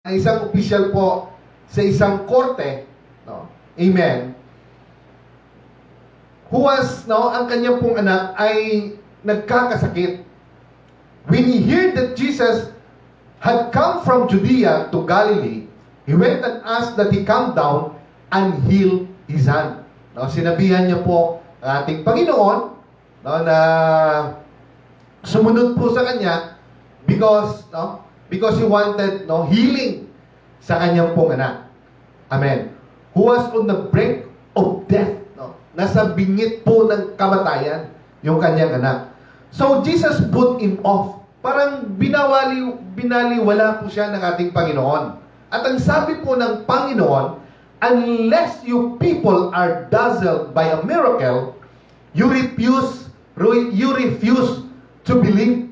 na isang opisyal po sa isang korte, no? Amen. Who was, no, ang kanyang pong anak ay nagkakasakit. When he heard that Jesus had come from Judea to Galilee, he went and asked that he come down and heal his son. No, sinabihan niya po ang ating Panginoon, no, na sumunod po sa kanya because he wanted, no, healing sa kanyang pong anak. Amen. Who was on the brink of death. No? Nasa bingit po ng kamatayan yung kanyang anak. So Jesus put him off. Parang binaliwala po siya ng ating Panginoon. At ang sabi po ng Panginoon, unless you people are dazzled by a miracle, you refuse to believe.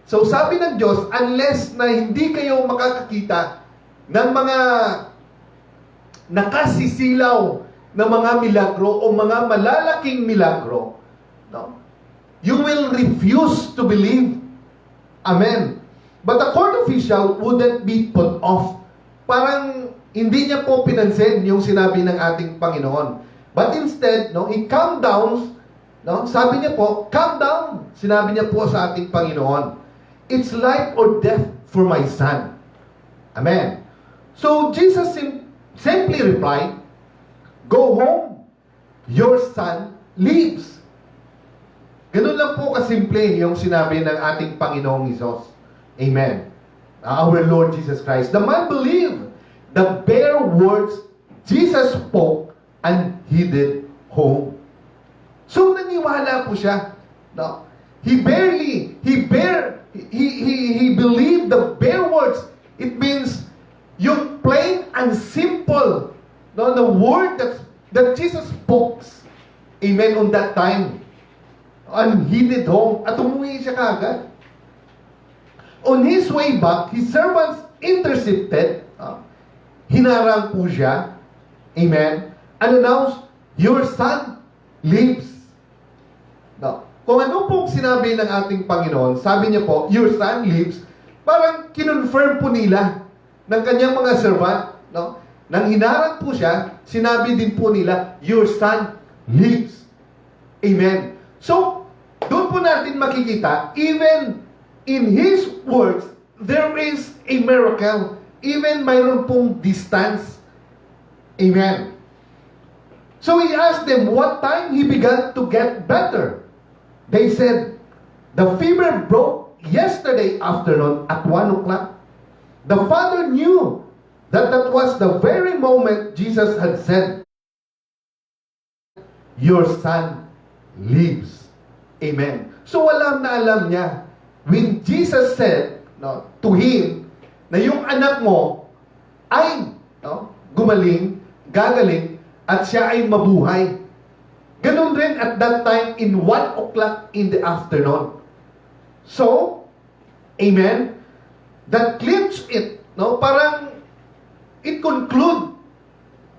So sabi ng Diyos, unless na hindi kayo makakakita ng mga nakasisilaw na mga milagro o mga malalaking milagro, no, you will refuse to believe. Amen. But the court official wouldn't be put off. Parang hindi niya po pinansin yung sinabi ng ating Panginoon. But instead, no, he calmed down. No, sabi niya po, calm down. Sinabi niya po sa ating Panginoon, it's life or death for my son. Amen. So Jesus simply replied, go home. Your son lives. Ganun lang po kasimple yung sinabi ng ating Panginoong Hesus. Amen. Our Lord Jesus Christ. The man believed the bare words Jesus spoke and headed home. So naniwala po siya. No? He believed the bare words. It means yung plain and simple, no, the word that Jesus spoke. Amen, on that time. And headed home. At umuwi siya kaagad. On his way back, his servants intercepted. Hinarang po siya. Amen. And announced, your son lives. No. Kung ano pong sinabi ng ating Panginoon, sabi niya po, your son lives, parang kinonfirm po nila ng kanyang mga servant. No? Nang hinarang po siya, sinabi din po nila, your son lives. Amen. So, doon po natin makikita, even in His words, there is a miracle. Even mayroon pong distance. Amen. So He asked them what time He began to get better. They said, the fever broke yesterday afternoon at 1 o'clock. The father knew that that was the very moment Jesus had said, your son lives. Amen. So alam na alam niya, when Jesus said, no, to him, na yung anak mo ay, no, gumaling, gagaling, at siya ay mabuhay. Ganun rin at that time in 1 o'clock in the afternoon. So, amen, that clips it, no, parang it conclude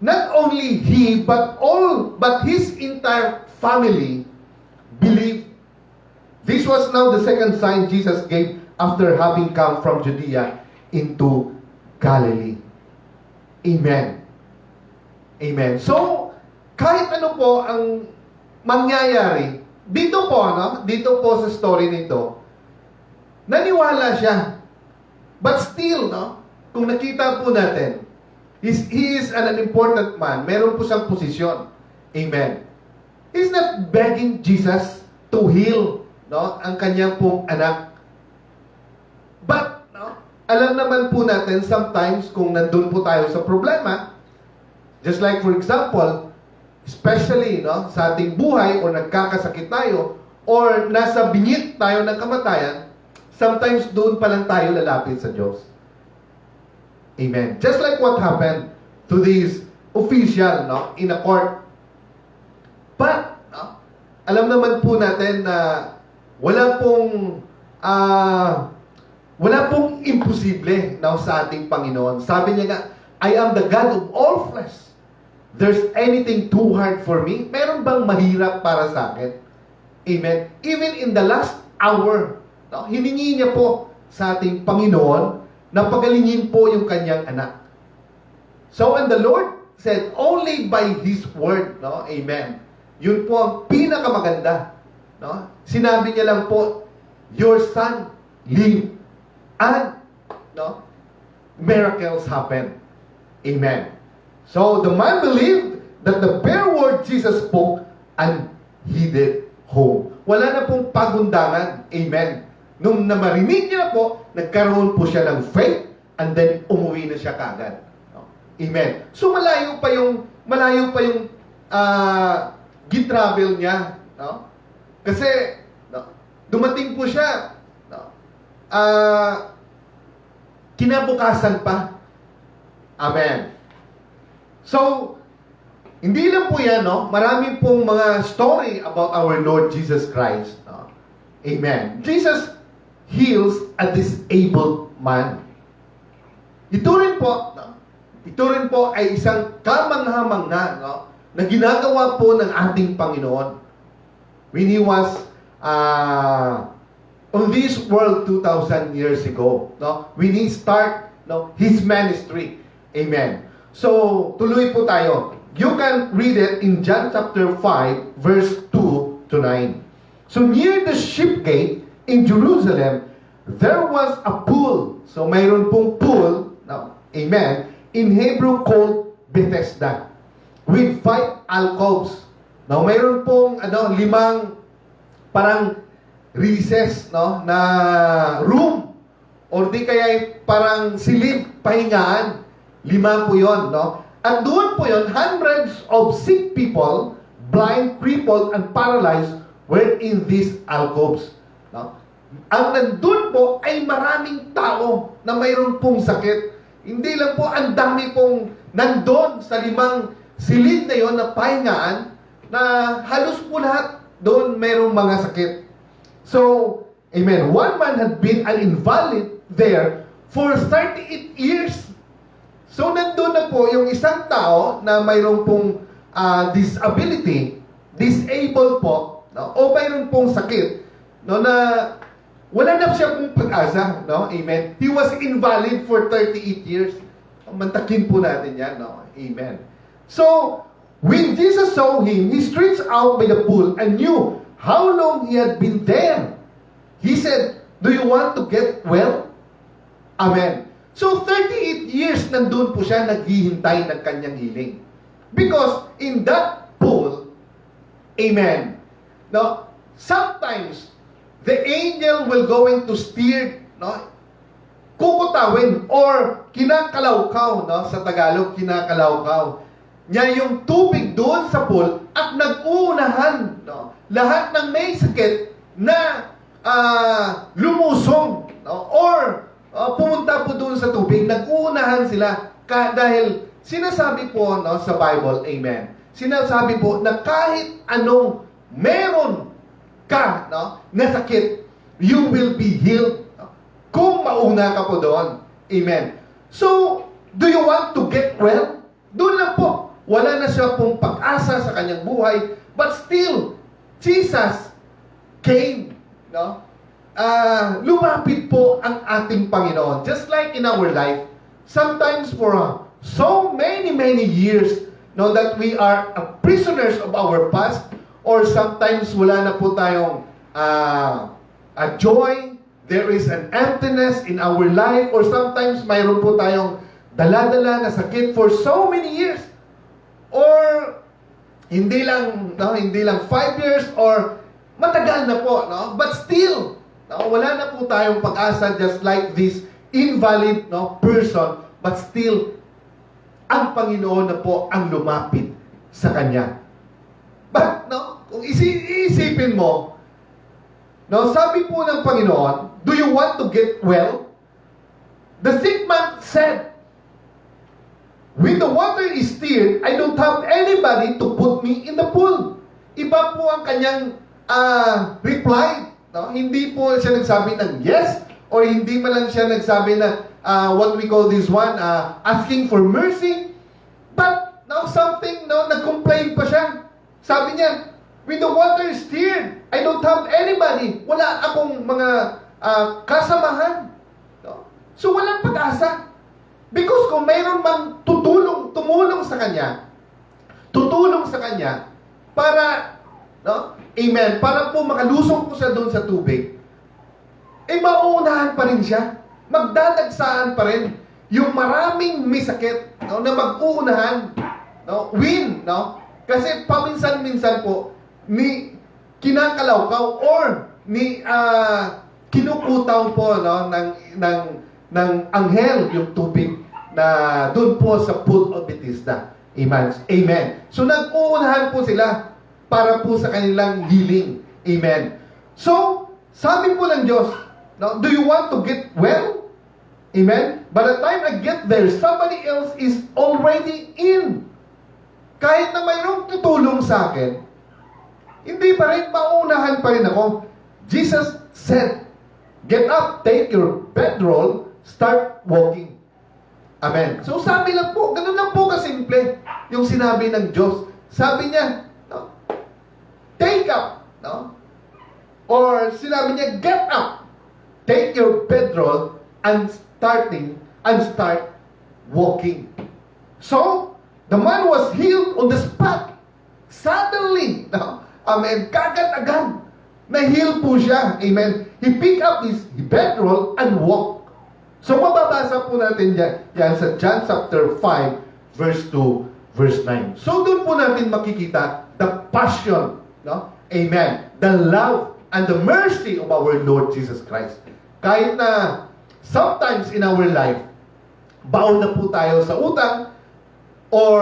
not only he but his entire family believed. This was now the second sign Jesus gave after having come from Judea into Galilee. Amen. Amen. So, kahit ano po ang mangyayari, dito po sa story nito, naniwala siya. But still, no, kung nakita po natin, he is an important man. Meron po siyang posisyon. Amen. He's not begging Jesus to heal, no, ang kanyang pong anak. But, no, alam naman po natin sometimes kung nandun po tayo sa problema, just like for example, especially, no, sa ating buhay o nagkakasakit tayo or nasa bingit tayo ng kamatayan, sometimes doon pa lang tayo lalapit sa Diyos. Amen. Just like what happened to this official, no, in a court. But, no, alam naman po natin na wala pong imposible, no, sa ating Panginoon. Sabi niya nga, I am the God of all flesh. There's anything too hard for me? Meron bang mahirap para sa akin? Amen. Even in the last hour, no, hiningi niya po sa ating Panginoon na pagalingin po yung kanyang anak. So, and the Lord said, only by His word, no? Amen. Yun po ang pinakamaganda. No? Sinabi niya lang po, your son live, and no, miracles happen. Amen. So, the man believed that the bare word Jesus spoke, and he did home. Wala na pong pagundangan. Amen. Nung namarinig niya po, nagkaroon po siya ng faith, and then umuwi na siya kagad. No? Amen. So, malayo pa yung gitravel niya. No? Kasi, no, dumating po siya, no, kinabukasan pa. Amen. So, hindi lang po yan, no? Marami pong mga story about our Lord Jesus Christ. No? Amen. Jesus heals a disabled man. Ito rin po, no? Ito rin po ay isang kamangha-mangha, no, na ginagawa po ng ating Panginoon. When He was on this world 2,000 years ago, no? When He start, no, His ministry. Amen. So, tuloy po tayo. You can read it in John chapter 5, verse 2 to 9. So, near the sheep gate in Jerusalem, there was a pool. So, mayroon pong pool, no, amen, in Hebrew called Bethesda, with 5 alcoves. Now, mayroon pong 5 parang recess, no, na room, or di kaya parang silid, pahingaan. 5 po yun, no? At doon po yun, hundreds of sick people, blind, crippled, and paralyzed were in these alcoves. No? Ang nandun po ay maraming tao na mayroon pong sakit. Hindi lang po, ang dami pong nandun sa 5 silid na yun na pahingaan, na halos po lahat doon mayroong mga sakit. So, amen, one man had been an invalid there for 38 years. So, nandun na po yung isang tao na mayroon pong disability, disabled po, no? O mayroon pong sakit, no, na wala na siya pong pag-asa, no? Amen. He was invalid for 38 years. Mantakin po natin yan, no? Amen. So, when Jesus saw him, He stretched out by the pool and knew how long he had been there. He said, "Do you want to get well?" Amen. So, 38 years nandun po siya naghihintay ng kanyang healing. Because in that pool, amen, no, sometimes the angel will going to steer, no, kukutawin or kinakalawkaw, no, sa Tagalog, kinakalawkaw niya yung tubig doon sa pool at nag-uunahan, no, lahat ng may sakit na lumusong, no, or pumunta po doon sa tubig, nag-uunahan sila dahil sinasabi po, no, sa Bible, amen, sinasabi po na kahit anong meron ka, no, na sakit, you will be healed, no, kung mauna ka po doon. Amen. So, do you want to get well? Doon lang po. Wala na siya pong pag-asa sa kanyang buhay, but still, Jesus came, no? Lumapit po ang ating Panginoon. Just like in our life, sometimes for so many years, no, that we are prisoners of our past, or sometimes wala na po tayong a joy, there is an emptiness in our life, or sometimes mayroon po tayong dala-dala na sakit for so many years, or hindi lang 5 years, or matagal na po, no? But still, no, wala na po tayong pag-asa, just like this invalid, no, person, but still, ang Panginoon na po ang lumapit sa kanya. But, no, kung iisipin mo, no, sabi po ng Panginoon, do you want to get well? The sick man said, when the water is stirred, I don't have anybody to put me in the pool. Iba po ang kanyang reply. No? Hindi po siya nagsabi ng yes, or hindi man lang siya nagsabi na what we call this one, asking for mercy. But, no, something, no, nag-complain pa siya. Sabi niya, when the water is stirred, I don't have anybody. Wala akong mga kasamahan. No? So walang pag-asa. Because kung mayroon mang tumulong sa kanya, tutulong sa kanya para, no? Amen, para po makalusong po siya doon sa tubig, eh mauunahan pa rin siya. Magdadagsaan pa rin yung maraming may sakit, no, na mag-uunahan, no, win, no? Kasi paminsan-minsan po ni kinakalawkaw or ni kinukutaw po, no, ng anghel yung tubig na doon po sa pool of Bethesda. Amen. Amen. So nag-uunahan po sila para po sa kanilang healing. Amen. So, sabi po ng Diyos, no, do you want to get well? Amen? By the time I get there, somebody else is already in. Kahit na mayroong tutulong sa akin, hindi pa rin, maunahan pa rin ako. Jesus said, get up, take your bedroll, start walking. Amen. So sabi lang po, ganun lang po kasimple yung sinabi ng Diyos. Sabi niya, no, take up, no? Or sinabi niya, get up, take your bedroll, and start walking. So, the man was healed on the spot. Suddenly, no? Amen, kagad-agad, na-heal po siya. Amen. He picked up his bedroll and walked. So, mababasa po natin yan sa John chapter 5, verse 2, verse 9. So, doon po natin makikita the passion, no? Amen. The love and the mercy of our Lord Jesus Christ. Kahit na sometimes in our life, baon na po tayo sa utang, or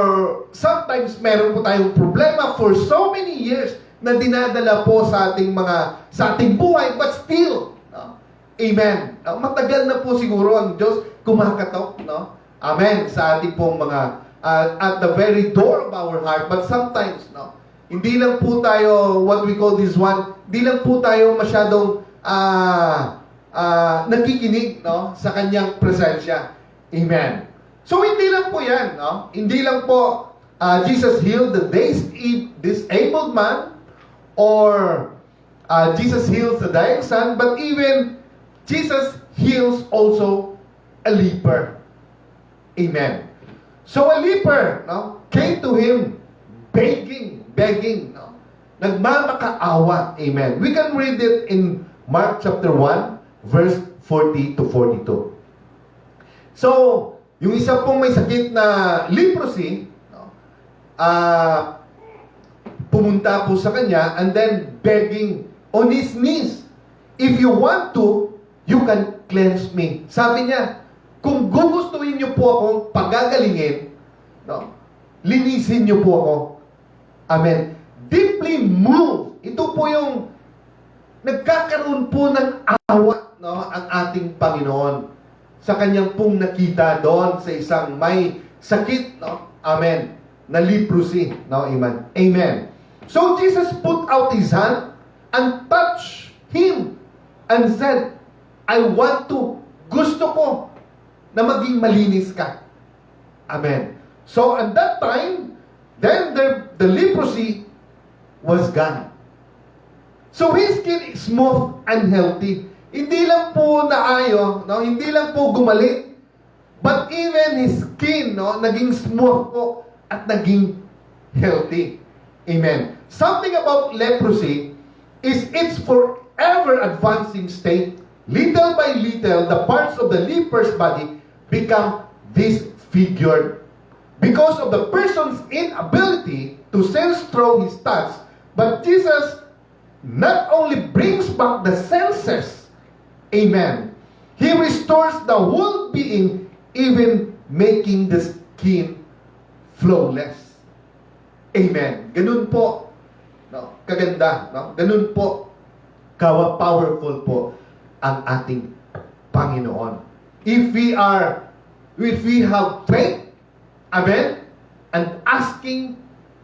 sometimes meron po tayong problema for so many years na dinadala po sa ating buhay, but still, no? Amen. Matagal na po siguro ang Diyos kumakatok, no? Amen. Sa ating pong mga, at the very door of our heart, but sometimes, no? Hindi lang po tayo, what we call this one, hindi lang po tayo masyadong, nakikinig, no, sa kanyang presensya. Amen. So, hindi lang po yan, no? Hindi lang po Jesus healed the disabled man or Jesus heals the dying son, but even Jesus heals also a leper. Amen. So, a leper, no, came to him begging, no? Nagmamakaawa. Amen. We can read it in Mark chapter 1, verse 40 to 42. So, yung isa pong may sakit na leprosy, no, pumunta po sa kanya and then begging on his knees, if you want to, you can cleanse me. Sabi niya, kung gugustuhin niyo po akong pagagalingin, no, linisin niyo po ako. Amen. Deeply moved. Ito po yung nagkakaroon po ng awa, no, ang ating Panginoon sa kanyang pong nakita doon sa isang may sakit, no? Amen. Na leprosy, no? Amen. Amen. So Jesus put out his hand and touched him and said, I want to, gusto ko na maging malinis ka. Amen. So at that time, then the leprosy was gone. So his skin is smooth and healthy. Hindi lang po naayo, no? Hindi lang po gumaling, but even his skin, no, naging smooth po at naging healthy. Amen. Something about leprosy is its forever advancing state. Little by little, the parts of the leper's body become disfigured because of the person's inability to sense through his touch. But Jesus not only brings back the senses, amen, He restores the whole being, even making the skin flawless. Amen. Ganun po, no, kaganda, no? Ganun po, powerful po ang ating Panginoon. If we have faith, amen, and asking,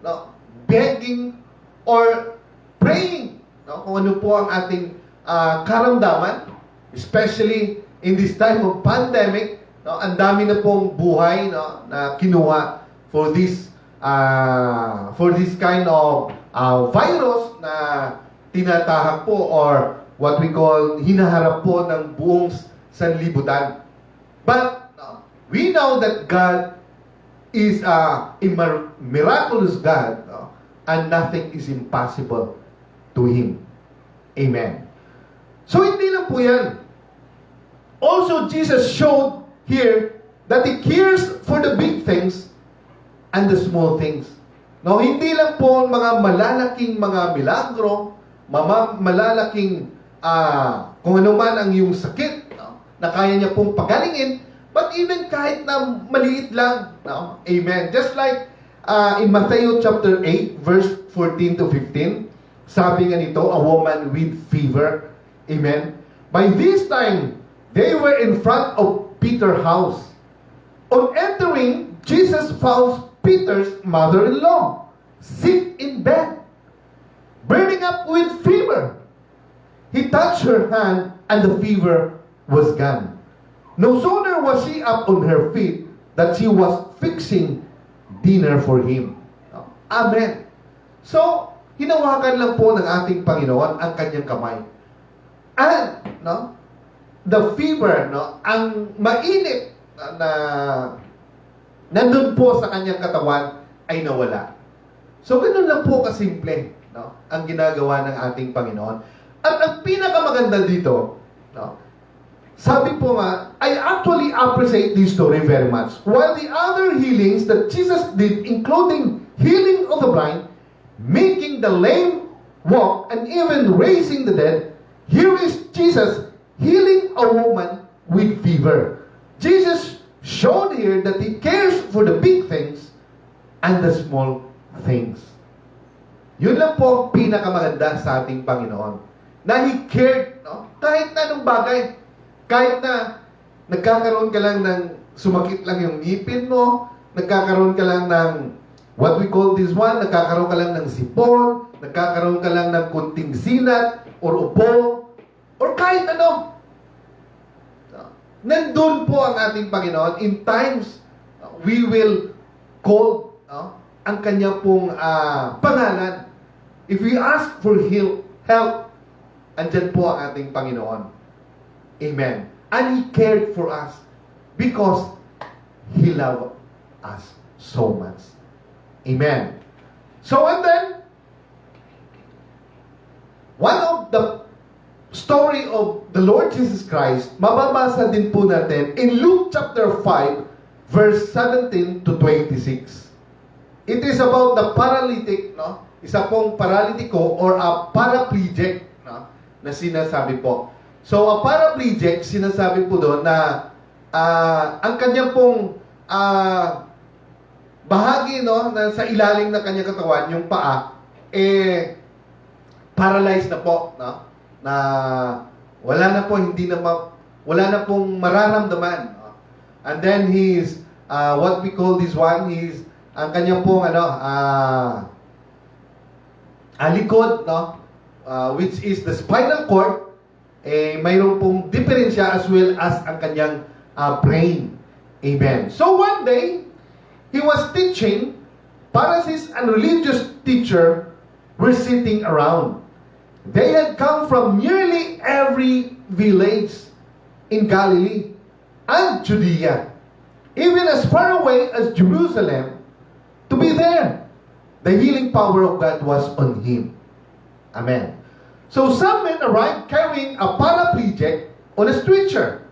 no, begging, or praying, no, kung ano po ang ating karamdaman, especially in this time of pandemic, no, ang dami na pong buhay, no, na kinuha for this kind of virus na tinatahak po, or what we call hinaharap po ng buong sanlibutan. But we know that God is a miraculous God, and nothing is impossible to Him. Amen. So hindi lang po yan. Also, Jesus showed here that He cares for the big things and the small things. No, hindi lang po mga malalaking mga milagro, malalaking kung ano man ang iyong sakit, na kaya niya pong pagalingin, but even kahit na maliit lang. Amen. Just like in Matthew chapter 8, verse 14 to 15, sabi nga nito, a woman with fever. Amen. By this time, they were in front of Peter's house. On entering, Jesus found Peter's mother-in-law sick in bed, burning up with fever. He touched her hand, and the fever was gone. No sooner was she up on her feet that she was fixing dinner for him. Amen. So, hinawakan lang po ng ating Panginoon ang kanyang kamay. And, the fever, ang mainit na nandun po sa kanyang katawan ay nawala. So, ganun lang po kasimple, ang ginagawa ng ating Panginoon. At ang pinakamaganda dito, sabi po nga, I actually appreciate this story very much. While the other healings that Jesus did, including healing of the blind, making the lame walk, and even raising the dead, here is Jesus healing a woman with fever. Jesus showed here that He cares for the big things and the small things. Yun lang po ang pinakamaganda sa ating Panginoon. Na He cared, kahit na anong bagay. Kahit na nagkakaroon ka lang ng sumakit lang yung ngipin mo, nagkakaroon ka lang ng what we call this one, nagkakaroon ka lang ng sipon, nagkakaroon ka lang ng kunting sinat, or upo, or kahit ano. Nandun po ang ating Panginoon. In times, we will call ang kanya pong pangalan. If we ask for help, andyan po ang ating Panginoon. Amen. And He cared for us because He loved us so much. Amen. So, and then, one of the story of the Lord Jesus Christ, mababasa din po natin in Luke chapter 5, verse 17 to 26. It is about the paralytic, isa pong paralitiko or a paraplegic, na sinasabi po. So, a paraplegic, sinasabi po doon na ang kanyang pong bahagi, na sa ilalim ng kanyang katawan, yung paa, paralyzed na po, na wala na po, wala na pong mararamdaman. And then he's what we call this one, he's ang kanyang pong likod, which is the spinal cord, mayroon pong diferensya as well as ang kanyang brain. Amen. So one day, he was teaching, Pharisees and religious teacher were sitting around. They had come from nearly every village in Galilee and Judea, even as far away as Jerusalem, to be there. The healing power of God was on him. Amen. So some men arrived carrying a paraplegic on a stretcher.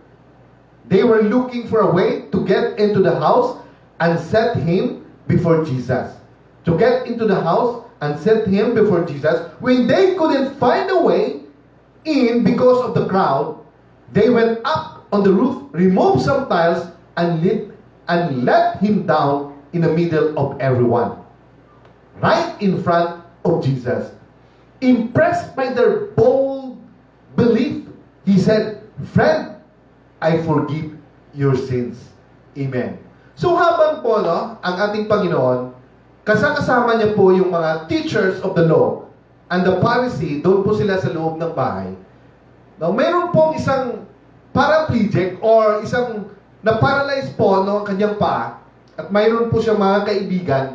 They were looking for a way to get into the house and set him before Jesus. To get into the house and set him before Jesus. When they couldn't find a way in because of the crowd, they went up on the roof, removed some tiles, and let him down in the middle of everyone, right in front of Jesus. Impressed by their bold belief, he said, "Friend, I forgive your sins." Amen. So habang po, ang ating Panginoon, kasama niya po yung mga teachers of the law and the Pharisee, doon po sila sa loob ng bahay. Now, mayroon pong isang paraplegic or isang na-paralyze po ang kanyang paa at mayroon po siya mga kaibigan.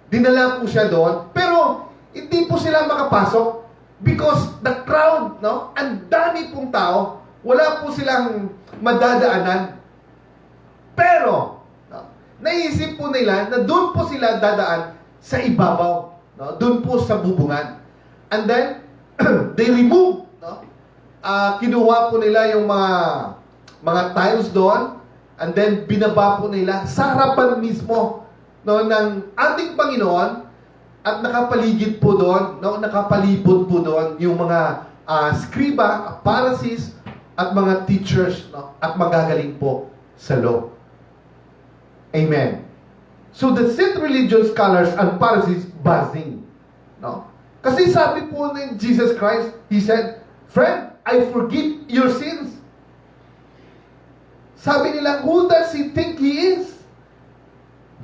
Dinala po siya doon, pero hindi po sila makapasok because the crowd, ang dami pong tao, wala po silang madadaanan. Pero, no, naisip po nila na doon po sila dadaan sa ibabaw. No? Doon po sa bubungan. And then, they remove, no? Kinuha po nila yung mga tiles doon, and then binaba po nila sa harapan mismo, no, ng ating Panginoon, at nakapaligid po doon, no, nakapalibot po doon yung mga scriba, Pharisees, at mga teachers, no, at magagaling po sa law. Amen. So the said religious scholars and Pharisees buzzing, no? Kasi sabi po ni Jesus Christ, He said, "Friend, I forgive your sins." Sabi nila, who does He think He is?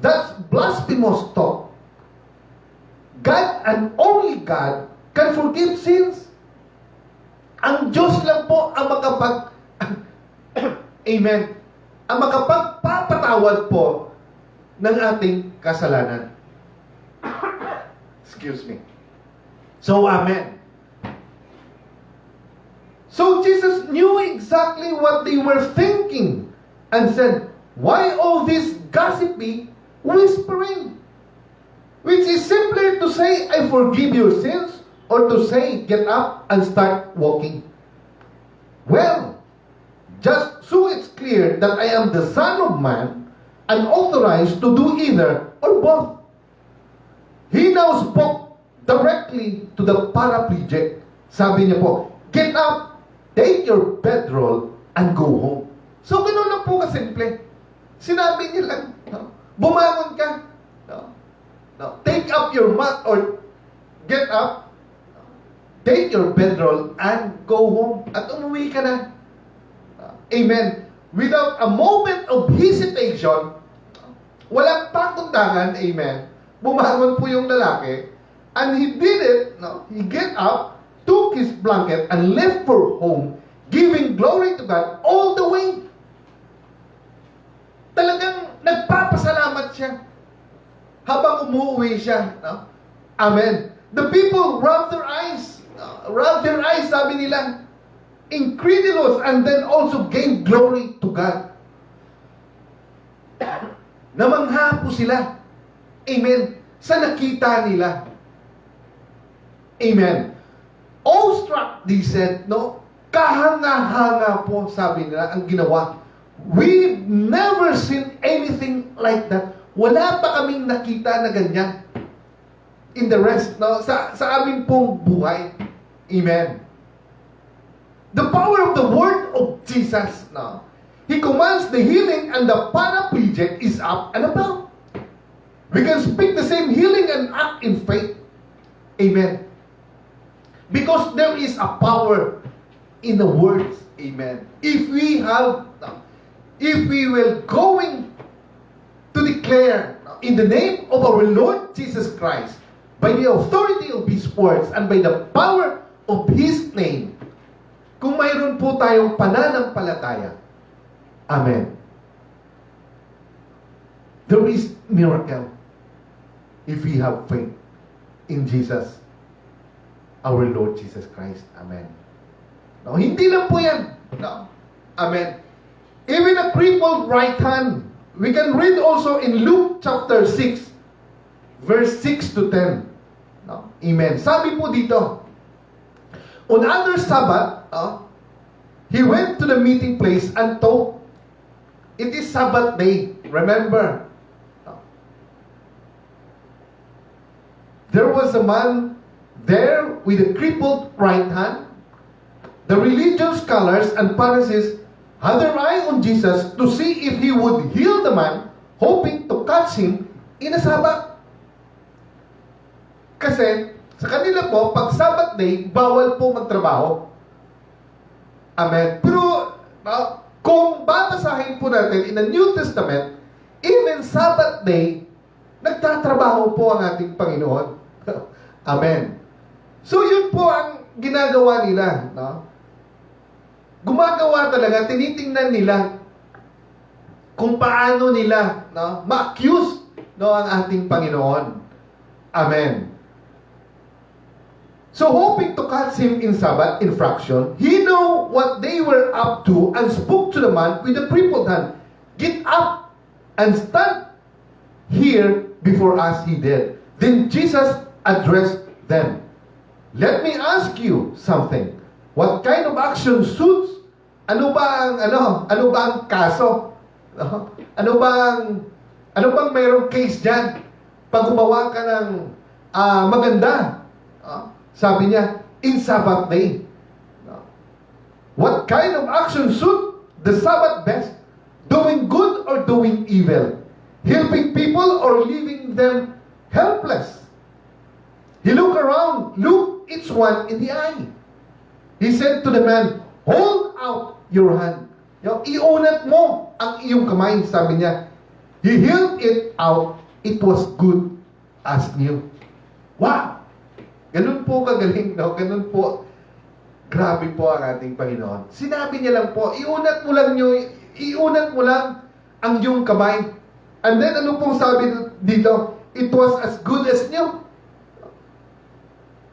That's blasphemous talk. God and only God can forgive sins. Ang Diyos lang po ang Amen. Ang makapagpapatawad po ng ating kasalanan. Excuse me. So, amen. So, Jesus knew exactly what they were thinking and said, "Why all this gossipy whispering?" Which is simply to say, "I forgive your sins," or to say, "Get up and start walking." Well, just so it's clear that I am the Son of Man and authorized to do either or both. He now spoke directly to the paraplegic. Sabi niya po, "Get up, take your bedroll, and go home." So, ganoon lang po kasimple. Sinabi niya lang, no? Bumangon ka. No? No. Take up your mat or get up, take your bedroll, and go home. At umuwi ka na. Amen. Without a moment of hesitation, walang pakundangan, amen, bumangon po yung lalaki, and he did it, no? He get up, took his blanket, and left for home, giving glory to God all the way. Talagang nagpapasalamat siya habang umuwi siya. No? Amen. The people rubbed their eyes. Sabi nila, incredulous, and then also gave glory to God. Namangha po sila. Amen. Sa nakita nila. Amen. Awestruck, they said, no? Kahanga-hanga po, sabi nila, ang ginawa. We've never seen anything like that. Wala pa kaming nakita na ganyan. In the rest, no? Sa aming pong buhay. Amen. The power of the word of Jesus, no? He commands the healing, and the paraplegic is up and about. We can speak the same healing and act in faith. Amen. Because there is a power in the words. Amen. If we will going to declare in the name of our Lord Jesus Christ, by the authority of His words and by the power of His name, kung mayroon po tayong pananampalataya, amen, there is miracle if we have faith in Jesus, our Lord Jesus Christ. Amen. No, hindi lang po yan. No. Amen. Even a crippled right hand. We can read also in Luke chapter 6, verse 6 to 10. No? Amen. Sabi po dito, on other Sabbath, he went to the meeting place and taught. It is Sabbath day. Remember, there was a man there with a crippled right hand. The religious scholars and Pharisees had their eye on Jesus to see if He would heal the man, hoping to catch Him in a Sabbath. Kasi, sa kanila po, pag Sabbath day, bawal po magtrabaho. Amen. Pero, kung babasahin po natin in the New Testament, even Sabbath day, nagtatrabaho po ang ating Panginoon. Amen. So, yun po ang ginagawa nila. No? Gumagawa talaga, tinitingnan nila kung paano nila ma-accuse ang ating Panginoon. Amen. So, hoping to catch Him in Sabbath infraction, He knew what they were up to and spoke to the man with the crippled hand. get up and stand here before us, he did. Then Jesus addressed them. Let me ask you something. What kind of action suits? Ano ba ang kaso? Ano bang mayroong case diyan? Pag gumawa ka ng maganda. Sabi niya, in Sabbath day. What kind of action suit the Sabbath best? Doing good or doing evil? Helping people or leaving them helpless? He looked around, looked each one in the eye. He said to the man, hold out your hand. Iunat mo ang iyong kamay, sabi niya. He held it out. It was good as new. Wow! Ganun po kagaling, no? Ganun po. Grabe po ang ating Panginoon. Sinabi niya lang po, iunat mo lang ang iyong kamay. And then ano pong sabi dito? It was as good as new.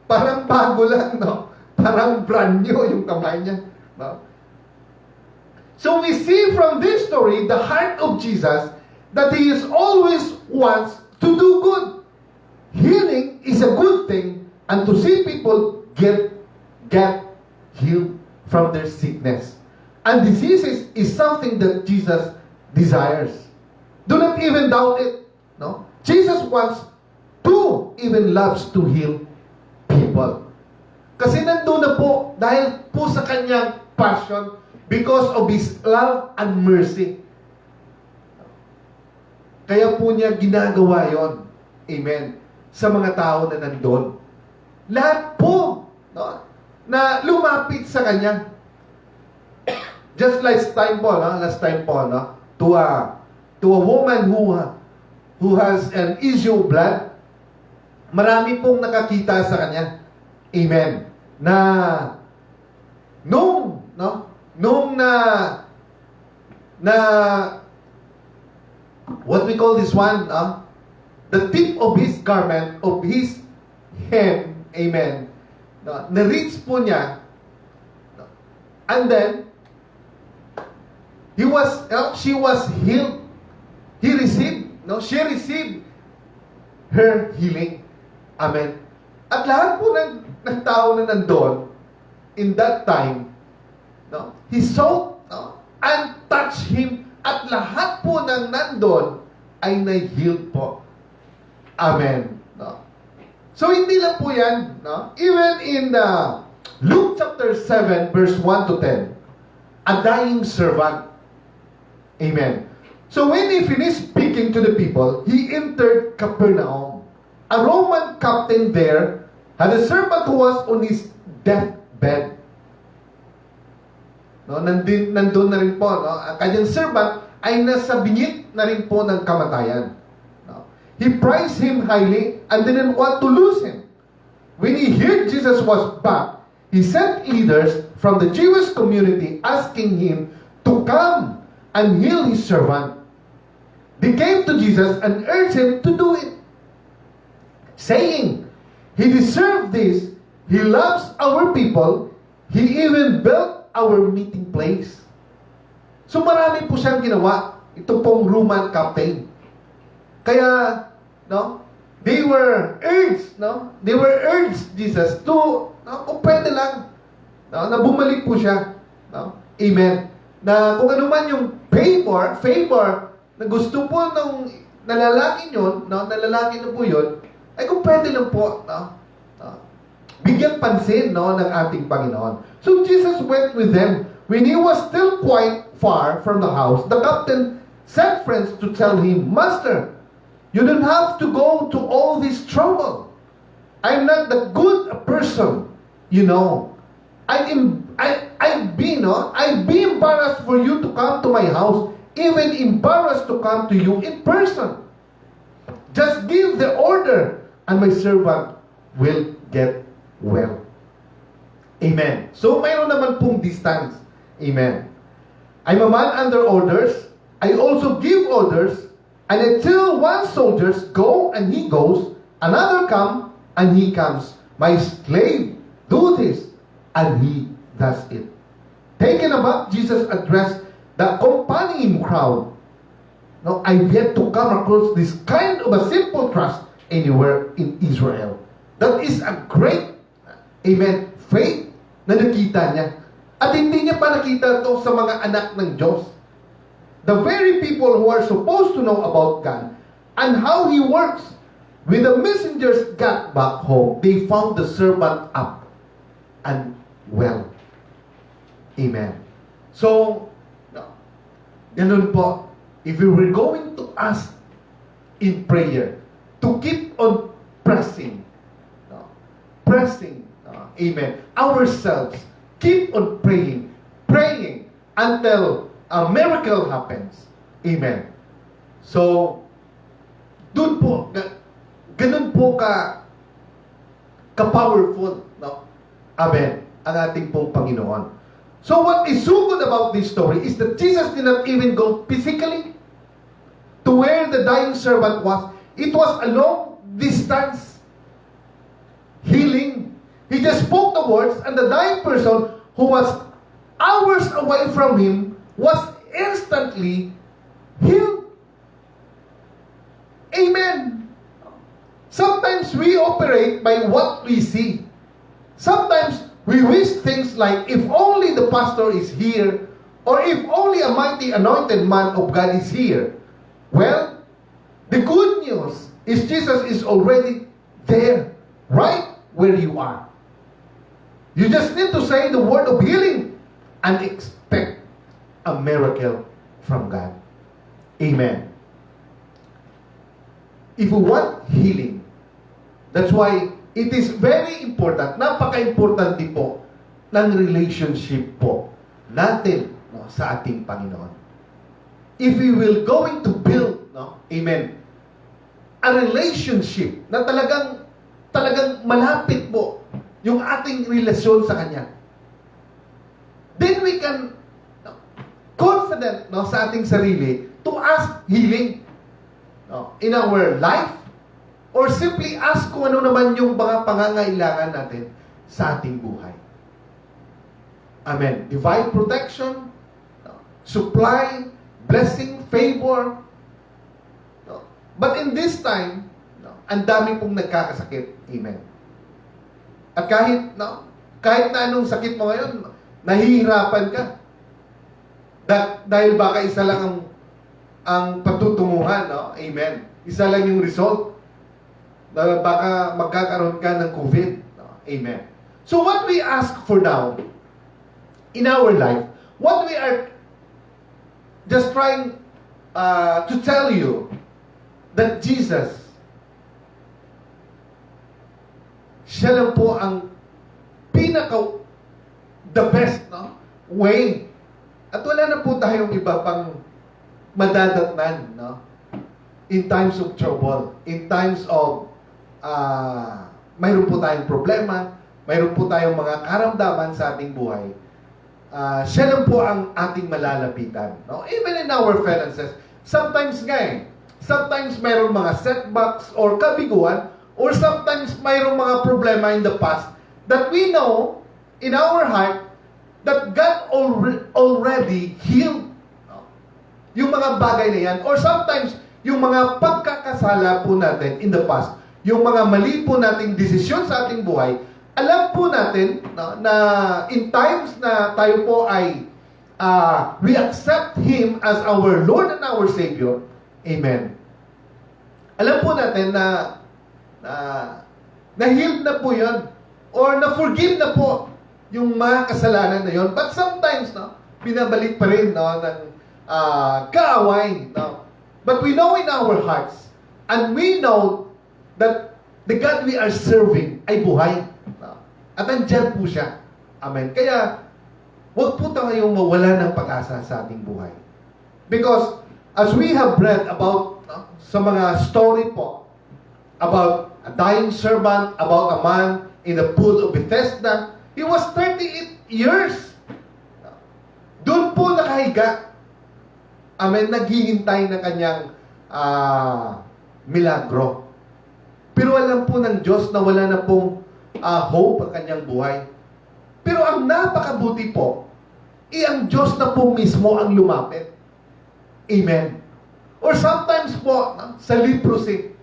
Parang bago lang, no? Parang brand new yung kamay niya. No? So we see from this story, the heart of Jesus, that He is always wants to do good. Healing is a good thing, and to see people get healed from their sickness. And diseases is something that Jesus desires. Do not even doubt it. No? Jesus wants to, even loves to heal people. Kasi nandun na po, dahil po sa kanyang passion, because of His love and mercy. Kaya po niya ginagawa yon. Amen. Sa mga tao na nandun. Lahat po, no, na lumapit sa kanya. Just last time po, no, to a woman who has an issue of blood, marami pong nakakita sa kanya. Amen. Na nung what we call this one, the tip of his garment, of his hem, amen, na-reach po niya, and then she was healed. She received her healing. Amen. At lahat po ng tao na nandun, in that time, he saw and touched him, at lahat po ng nandun ay na-healed po. Amen. So hindi lang po yan, even in Luke chapter 7 verse 1 to 10, a dying servant. Amen. So when he finished speaking to the people, he entered Capernaum. A Roman captain there had a servant who was on his deathbed. Nandun na rin po, ang kanyang servant ay nasa bingit na rin po ng kamatayan. He prized him highly and didn't want to lose him. When he heard Jesus was back, he sent leaders from the Jewish community asking him to come and heal his servant. They came to Jesus and urged him to do it, saying, he deserved this, he loves our people, he even built our meeting place. So marami po siyang ginawa, ito pong Roman captain. Kaya, they were urged Jesus to, kung pwede lang, na bumalik po siya. Amen. Na kung ano man yung favor, na gusto po ng nalalaki yun, nalalaki na po yun, ay kung pwede lang po, bigyan pansin, ng ating Panginoon. So Jesus went with them. When he was still quite far from the house, the captain sent friends to tell him, Master, you don't have to go to all this trouble. I'm not that good a person, I'd be embarrassed for you to come to my house, even embarrassed to come to you in person. Just give the order, and my servant will get well. Amen. So, mayroon naman pong distance. Amen. I'm a man under orders. I also give orders. And I tell one soldier, go, and he goes. Another come, and he comes. My slave, do this. And he does it. Taken aback, Jesus addressed the accompanying crowd. No, I've yet to come across this kind of a simple trust anywhere in Israel. That is a great, amen, faith na nakita niya. At hindi niya pa nakita ito sa mga anak ng Diyos. The very people who are supposed to know about God and how He works. When the messengers got back home, they found the servant up and well. Amen. So, ganun po, if we were going to ask in prayer, to keep on pressing, amen, ourselves, keep on praying until a miracle happens. Amen. So, dun po, ganun po ka-powerful, amen, ang ating pong Panginoon. So what is so good about this story is that Jesus did not even go physically to where the dying servant was. It was a long distance healing. He just spoke the words, and the dying person who was hours away from him was instantly healed. Amen. Sometimes we operate by what we see. Sometimes we wish things like, if only the pastor is here, or if only a mighty anointed man of God is here. Well, the good news is Jesus is already there, right where you are. You just need to say the word of healing and expect a miracle from God. Amen. If we want healing, that's why it is very important, napaka-importante po ng relationship po natin sa ating Panginoon. If we will going to build, amen, a relationship na talagang malapit po yung ating relasyon sa Kanya, then we can confident sa ating sarili to ask healing in our life, or simply ask kung ano naman yung mga pangangailangan natin sa ating buhay. Amen. Divine protection, supply, blessing, favor. But in this time, ang dami pong nagkakasakit. Amen. At kahit na anong sakit mo ngayon, nahihirapan ka. Dahil baka isa lang ang patutunguhan, Amen. Isa lang yung result. Baka magkakaroon ka ng COVID. Amen. So what we ask for now in our life, what we are just trying to tell you, that Jesus, siya lang po ang the best way. At wala na po tayong iba pang madadatnan in times of trouble, in times of mayroon po tayong problema, mayroon po tayong mga karamdaman sa ating buhay. Siya lang po ang ating malalapitan. Even in our finances, sometimes sometimes mayroon mga setbacks or kabiguan, or sometimes mayroon mga problema in the past that we know in our heart that God already healed. Yung mga bagay na yan, or sometimes yung mga pagkakasala po natin in the past, yung mga mali po nating desisyon sa ating buhay, alam po natin na in times na tayo po ay we accept Him as our Lord and our Savior. Amen. Alam po natin na na-healed na po yun, or na-forgive na po yung mga kasalanan na yun. But sometimes, binabalik pa rin ng kaaway. But we know in our hearts, and we know that the God we are serving ay buhay. At andyan po siya. Amen. Kaya, huwag po tayong mawala ng pag-asa sa ating buhay. Because, as we have read about, sa mga story po, about a dying servant, about a man in the pool of Bethesda, he was 38 years. Doon po nakahiga. Amen. Naghihintay ng kanyang milagro. Pero alam po ng Diyos na wala na pong hope ang kanyang buhay. Pero ang napakabuti po, ang Diyos na po mismo ang lumapit. Amen. Or sometimes po, no, sa leprosy.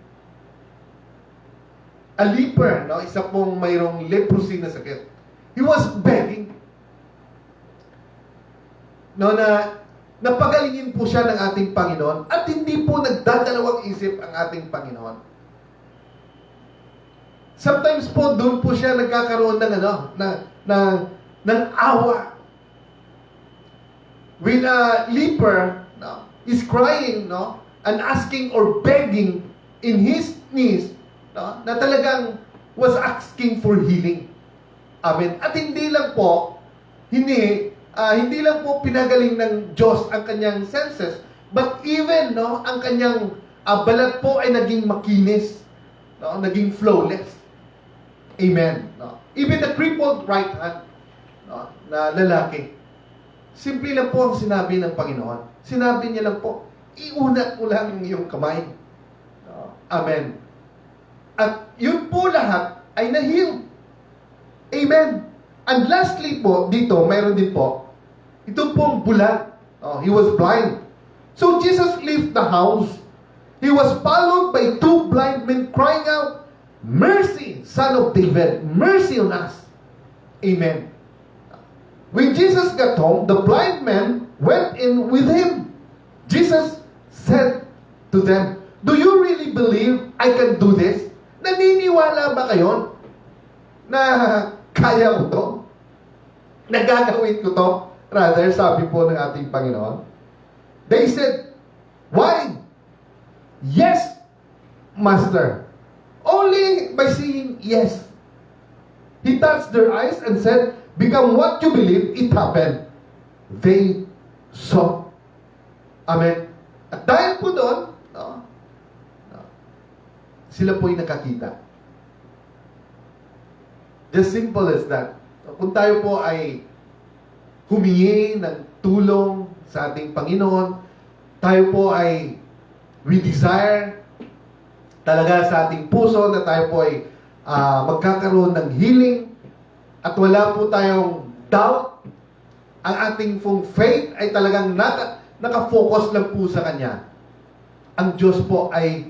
A leper, no, isa pong mayroong leprosy na sakit. He was begging. No, na napagalingin po siya ng ating Panginoon at hindi po nagdadalawang isip ang ating Panginoon. Sometimes po doon po siya nagkakaroon ng ng awa. When a leper, no, is crying, no, and asking or begging in his knees, no, na talagang was asking for healing. Amen. At hindi lang po pinagaling ng Diyos ang kanyang senses, but even, no, ang kanyang balat po ay naging makinis, no, naging flawless. Amen. No. Even the crippled right hand, no, na lalaki, simple lang po ang sinabi ng Panginoon. Sinabi niya lang po, iunat mo lang yung iyong kamay. No. Amen. At yun po lahat ay na-heal. Amen. And lastly po, dito, mayroon din po, ito pong bulag. Oh, he was blind. So Jesus left the house. He was followed by two blind men crying out, "Mercy, Son of David, mercy on us." Amen. When Jesus got home, the blind men went in with him. Jesus said to them, "Do you really believe I can do this?" Naniniwala ba kayo na kaya ko to? Nagagawin ko to? Rather, sabi po ng ating Panginoon. They said, "Why? Yes, Master." Only by saying yes. He touched their eyes and said, "Become what you believe." It happened. They saw. Amen. At dahil po doon, sila po'y nakakita. Just simple as that. Kung tayo po ay humingi ng tulong sa ating Panginoon, tayo po ay we desire talaga sa ating puso na tayo po ay magkakaroon ng healing at wala po tayong doubt, ang ating pong faith ay talagang nakafocus lang po sa Kanya. Ang Diyos po ay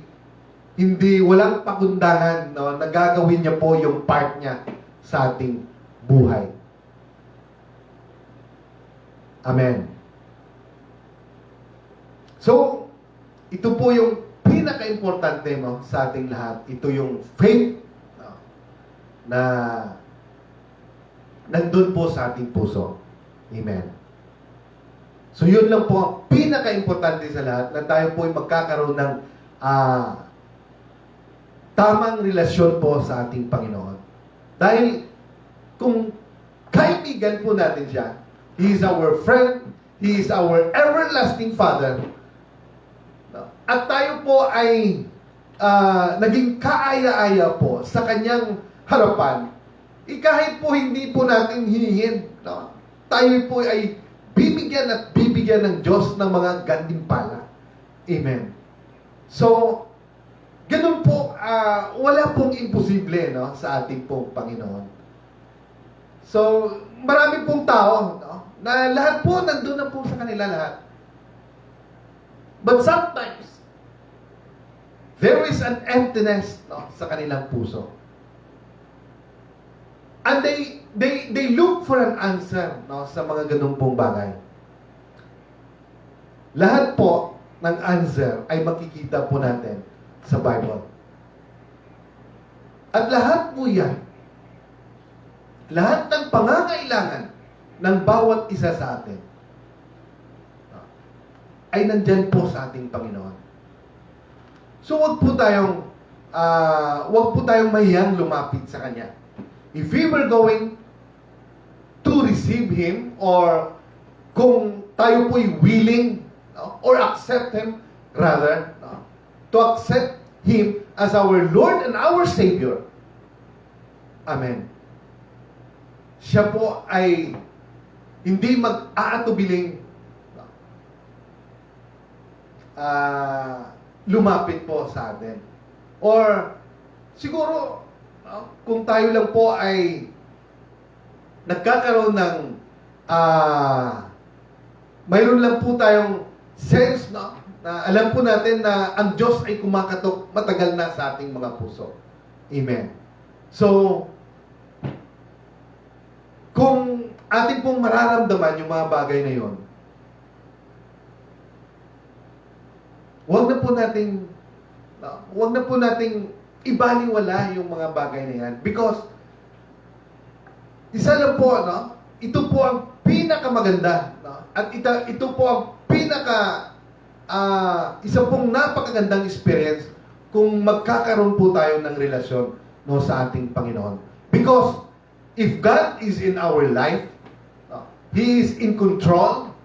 walang pagundangan, no, nagagawin niya po yung part niya sa ating buhay. Amen. So, ito po yung pinaka-importante, no, sa ating lahat. Ito yung faith, no, na nandun po sa ating puso. Amen. So, yun lang po ang pinaka-importante sa lahat, na tayo po ay magkakaroon ng tamang relasyon po sa ating Panginoon. Dahil kung kaibigan po natin siya, He is our friend, He is our everlasting Father, at tayo po ay naging kaaya-aya po sa Kanyang harapan, kahit po hindi po natin hihingin, no? Tayo po ay bibigyan at bibigyan ng Diyos ng mga gantimpala. Amen. So, ganun po, wala pong imposible, no, sa ating pong Panginoon. So, marami pong tao, no, na lahat po nandun na po sa kanila lahat. But sometimes, there is an emptiness, no, sa kanilang puso. And they look for an answer, no, sa mga ganun pong bagay. Lahat po ng answer ay makikita po natin sa Bible. At lahat po yan, lahat ng pangangailangan ng bawat isa sa atin ay nandyan po sa ating Panginoon. So wag po tayong mahiyang lumapit sa Kanya. If we were going to receive Him, or kung tayo po'y willing, no, or accept Him, rather, no, to accept Him as our Lord and our Savior. Amen. Siya po ay hindi mag-aatubiling lumapit po sa atin. Or siguro, kung tayo lang po ay nagkakaroon ng mayroon lang po tayong sense, no, na alam po natin na ang Diyos ay kumakatok matagal na sa ating mga puso. Amen. So, kung ating pong mararamdaman yung mga bagay na yon, huwag na po nating ibaliwala yung mga bagay na yan. Because, isa lang po, no? Ito po ang pinakamaganda. No? At ito po ang isa pong napakagandang experience kung magkakaroon po tayo ng relasyon, no, sa ating Panginoon. Because, if God is in our life, no, He is in control,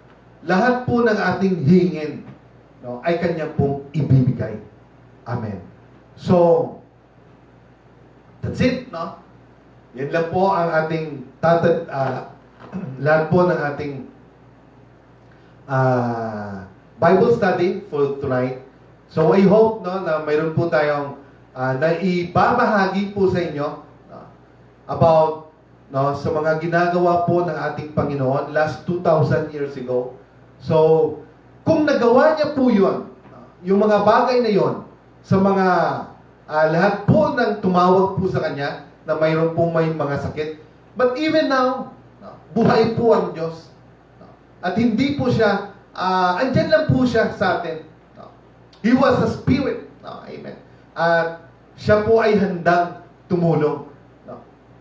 lahat po ng ating hingin, no, ay Kanya pong ibibigay. Amen. So, that's it, no? Yan lang po ang ating lahat po ng ating Bible study for tonight. So, I hope, no, na mayroon po tayong naibabahagi po sa inyo, no, about, no, sa mga ginagawa po ng ating Panginoon last 2,000 years ago. So, kung nagawa niya po yun, yung mga bagay na yun, sa mga lahat po ng tumawag po sa Kanya, na mayroon po may mga sakit. But even now, buhay po ang Diyos. At hindi po siya, andyan lang po siya sa atin. He was a spirit. Amen. At siya po ay handang tumulong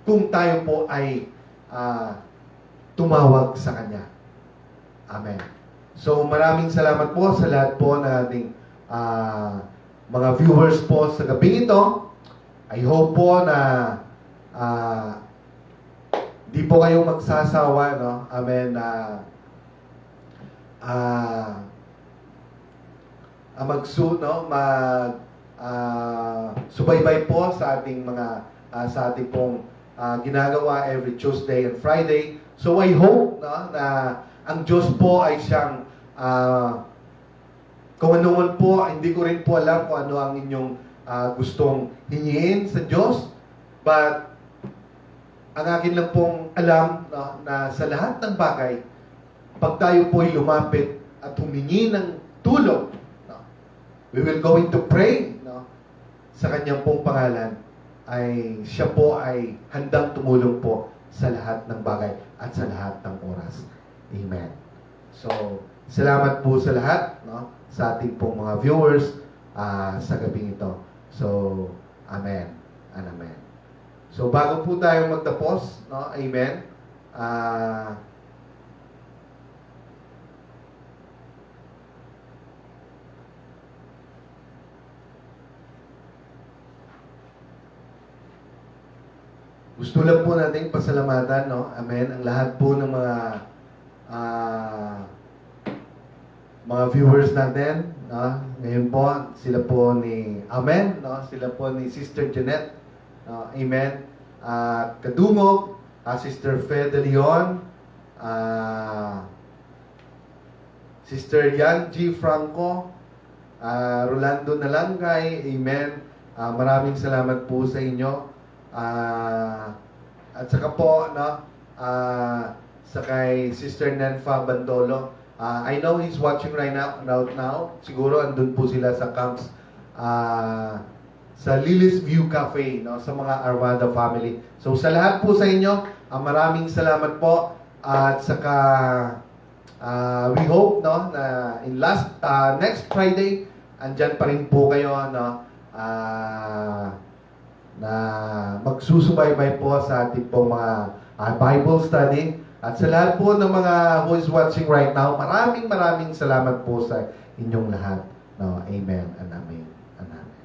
kung tayo po ay tumawag sa Kanya. Amen. So, maraming salamat po sa lahat po ng ating mga viewers po sa gabing ito. I hope po na di po kayo magsasawa, no? Amen. Subaybay po sa ating mga sa ating pong ginagawa every Tuesday and Friday. So I hope, no, na ang Diyos po ay siyang kung ano man po, hindi ko rin po alam kung ano ang inyong gustong hingin sa Diyos. But ang akin lang pong alam, no, na sa lahat ng bagay, pag tayo po ay lumapit at humingi ng tulong, no, we will going to pray, no, sa Kanyang pong pangalan, ay siya po ay handang tumulong po sa lahat ng bagay at sa lahat ng oras. Amen. So, salamat po sa lahat, no, sa ating pong mga viewers sa gabing ito. So, amen and amen. So, bago po tayo magtapos, no, amen, gusto lang po nating pasalamatan, no, amen, ang lahat po ng mga viewers natin, no, ngayon po, sila po ni, amen, no, sila po ni Sister Jeanette, amen, Kadungog, Sister Fe de Leon, Sister Yan G. Franco, Rolando Nalangay, amen, maraming salamat po sa inyo, at saka po, no, sa kay Sister Nenfa Bandolo, I know he's watching right now. Siguro andun po sila sa camps sa Lily's View Cafe, no, sa mga Armada family. So sa lahat po sa inyo, maraming salamat po. At saka we hope, no, na next Friday andyan pa rin po kayo, no, na magsusubaybay po sa ating pong mga Bible study. At sa lahat po ng mga who is watching right now, maraming salamat po sa inyong lahat. No, amen and amen and amen.